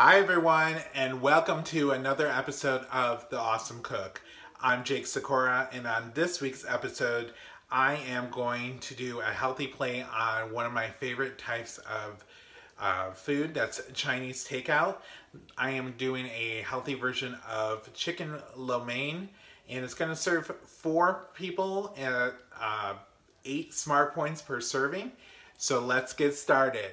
Hi everyone, and welcome to another episode of The Awesome Cook. I'm Jake Sikora, and on this week's episode, I am going to do a healthy play on one of my favorite types of food, that's Chinese takeout. I am doing a healthy version of chicken lo mein, and it's going to serve 4 people at 8 smart points per serving. So let's get started.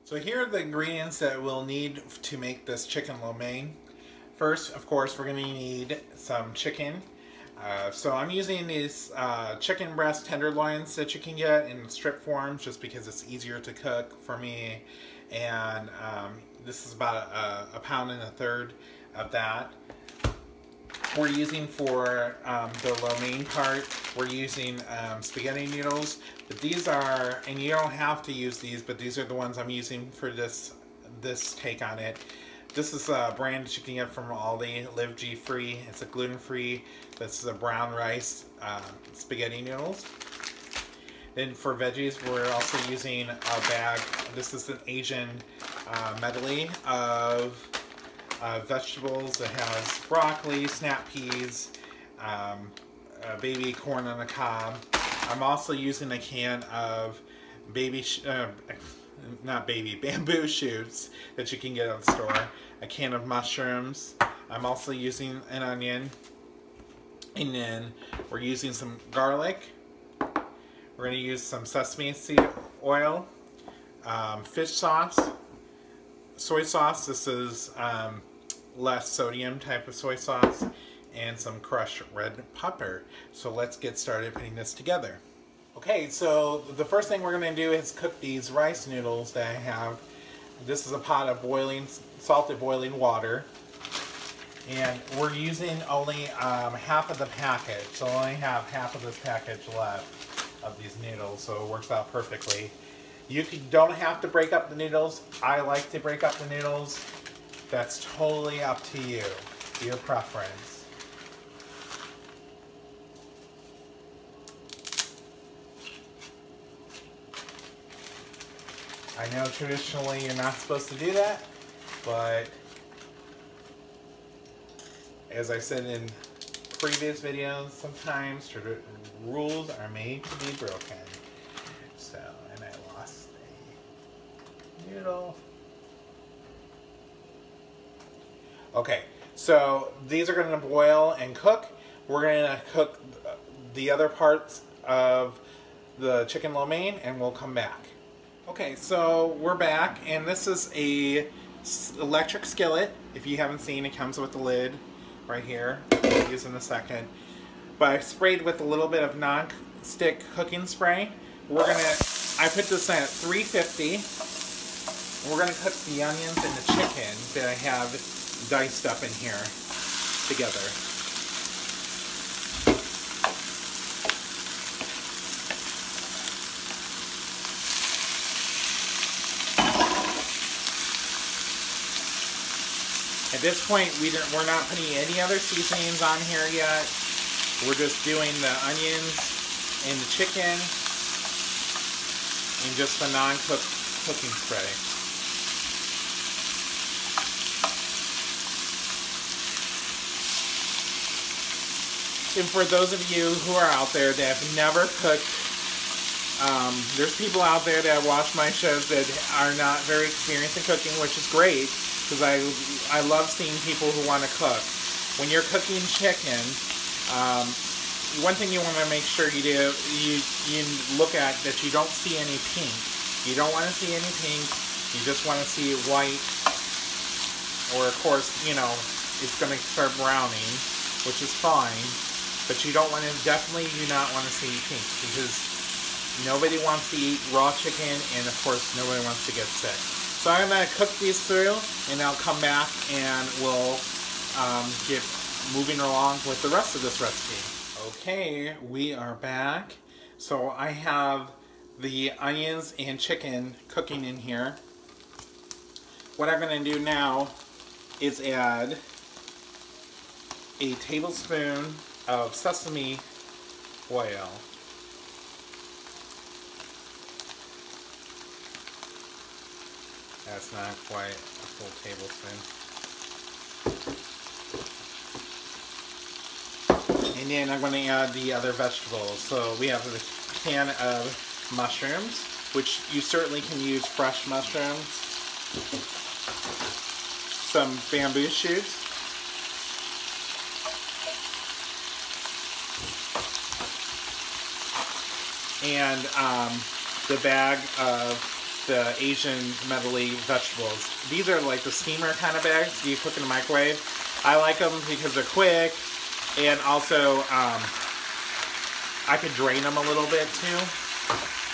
So here are the ingredients that we'll need to make this chicken lo mein. First, of course, we're going to need some chicken. So I'm using these chicken breast tenderloins that you can get in strip form just because it's easier to cook for me. And this is about a pound and a third of that. We're using for the lo mein part, we're using spaghetti noodles, but these are, and you don't have to use these, but these are the ones I'm using for this take on it. This is a brand that you can get from Aldi, Live G Free. It's a gluten-free. This is a brown rice spaghetti noodles. Then for veggies, we're also using a bag. This is an Asian medley of vegetables. It has broccoli, snap peas, baby corn on the cob. I'm also using a can of bamboo shoots that you can get at the store. A can of mushrooms. I'm also using an onion. And then we're using some garlic. We're going to use some sesame seed oil. Fish sauce. Soy sauce. This is less sodium type of soy sauce. And some crushed red pepper. So let's get started putting this together. Okay, so the first thing we're going to do is cook these rice noodles that I have. This is a pot of salted boiling water. And we're using only half of the package. So I only have half of this package left of these noodles, so it works out perfectly. You don't have to break up the noodles. I like to break up the noodles. That's totally up to you, your preference. I know traditionally you're not supposed to do that, but as I said in previous videos, sometimes rules are made to be broken. So, and I lost a noodle. Okay, so these are going to boil and cook. We're going to cook the other parts of the chicken lo mein and we'll come back. Okay, so we're back, and this is a electric skillet. If you haven't seen, it comes with the lid right here. I'll use in a second. But I sprayed with a little bit of non-stick cooking spray. I put this at 350. We're gonna cook the onions and the chicken that I have diced up in here together. At this point, we're not putting any other seasonings on here yet. We're just doing the onions and the chicken and just the non-cooked cooking spray. And for those of you who are out there that have never cooked, there's people out there that watch my shows that are not very experienced in cooking, which is great. Because I love seeing people who want to cook. When you're cooking chicken, one thing you want to make sure you do, you look at that you don't see any pink. You don't want to see any pink. You just want to see white. Or of course, you know, it's going to start browning, which is fine. But you definitely do not want to see pink because nobody wants to eat raw chicken, and of course nobody wants to get sick. So I'm going to cook these through, and I'll come back and we'll get moving along with the rest of this recipe. Okay, we are back. So I have the onions and chicken cooking in here. What I'm going to do now is add a tablespoon of sesame oil. That's not quite a full tablespoon. And then I'm going to add the other vegetables. So we have the can of mushrooms, which you certainly can use fresh mushrooms. Some bamboo shoots. And the bag of the Asian medley vegetables. These are like the steamer kind of bags you cook in the microwave. I like them because they're quick, and also I could drain them a little bit too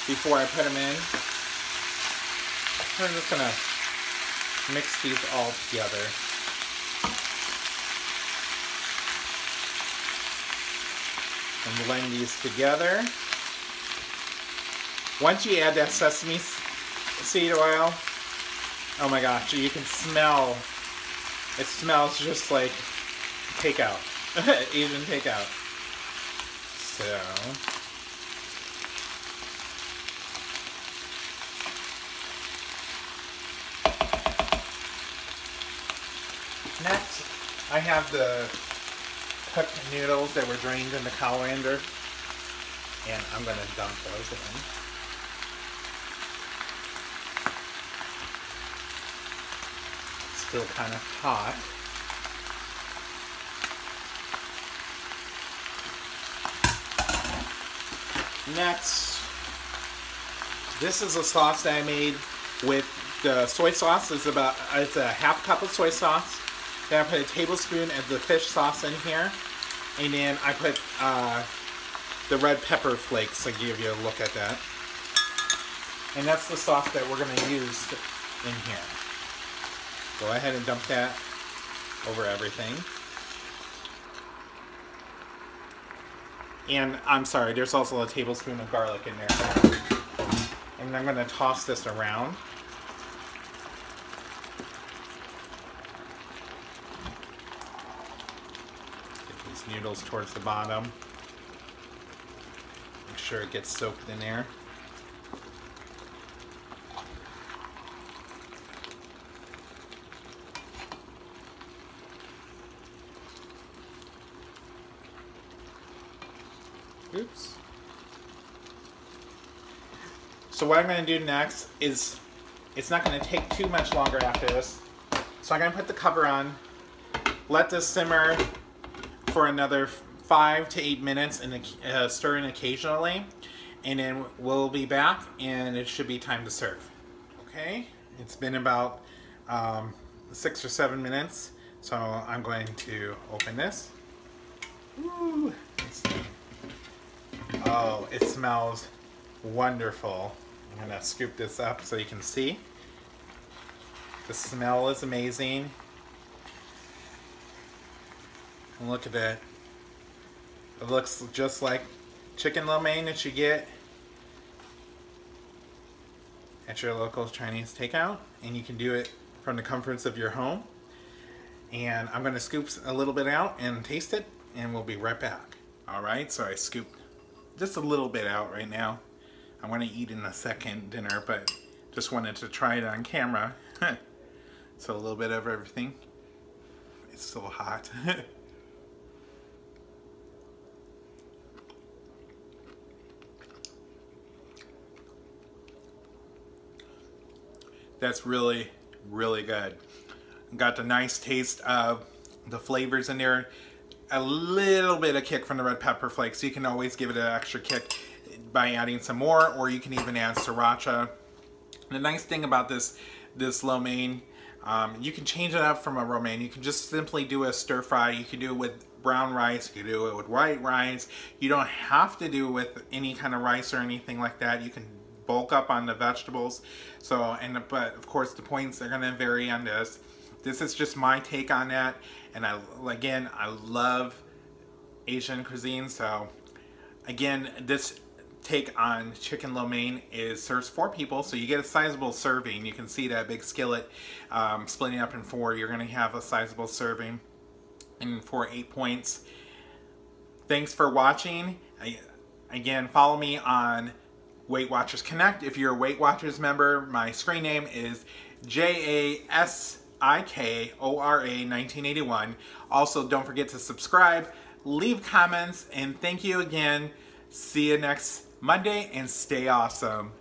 before I put them in. I'm just gonna mix these all together. And blend these together. Once you add that sesame seed oil, oh my gosh, you can smell, it smells just like takeout, Asian takeout. So, next I have the cooked noodles that were drained in the colander, and I'm going to dump those in. Still kind of hot. Next, this is a sauce that I made with the soy sauce. It's a half cup of soy sauce. Then I put a tablespoon of the fish sauce in here, and then I put the red pepper flakes to give you a look at that. And that's the sauce that we're going to use in here. Go ahead and dump that over everything. And I'm sorry, there's also a tablespoon of garlic in there. And I'm going to toss this around. Get these noodles towards the bottom. Make sure it gets soaked in there. Oops. So what I'm going to do next is, it's not going to take too much longer after this. So I'm going to put the cover on, let this simmer for another 5 to 8 minutes, and stir in occasionally. And then we'll be back, and it should be time to serve. Okay, it's been about 6 or 7 minutes. So I'm going to open this. Ooh, oh, it smells wonderful. I'm gonna scoop this up so you can see. The smell is amazing. And look at that. It looks just like chicken lo mein that you get at your local Chinese takeout. And you can do it from the comforts of your home. And I'm gonna scoop a little bit out and taste it, and we'll be right back. Alright, so I scooped just a little bit out right now. I'm going to eat in a second dinner, but just wanted to try it on camera. So a little bit of everything. It's so hot. That's really, really good. Got the nice taste of the flavors in there. A little bit of kick from the red pepper flakes. You can always give it an extra kick by adding some more, or you can even add sriracha. The nice thing about this lo mein, you can change it up from a romaine. You can just simply do a stir fry. You can do it with brown rice. You can do it with white rice. You don't have to do it with any kind of rice or anything like that. You can bulk up on the vegetables. So, but of course the points are going to vary on this. This is just my take on that. And I love Asian cuisine, so again, this take on chicken lo mein serves 4 people, so you get a sizable serving. You can see that big skillet splitting up in 4. You're going to have a sizable serving and for 8 points. Thanks for watching. Again, follow me on Weight Watchers Connect. If you're a Weight Watchers member, my screen name is JASIKORA1981. Also, don't forget to subscribe, leave comments, and thank you again. See you next Monday, and stay awesome.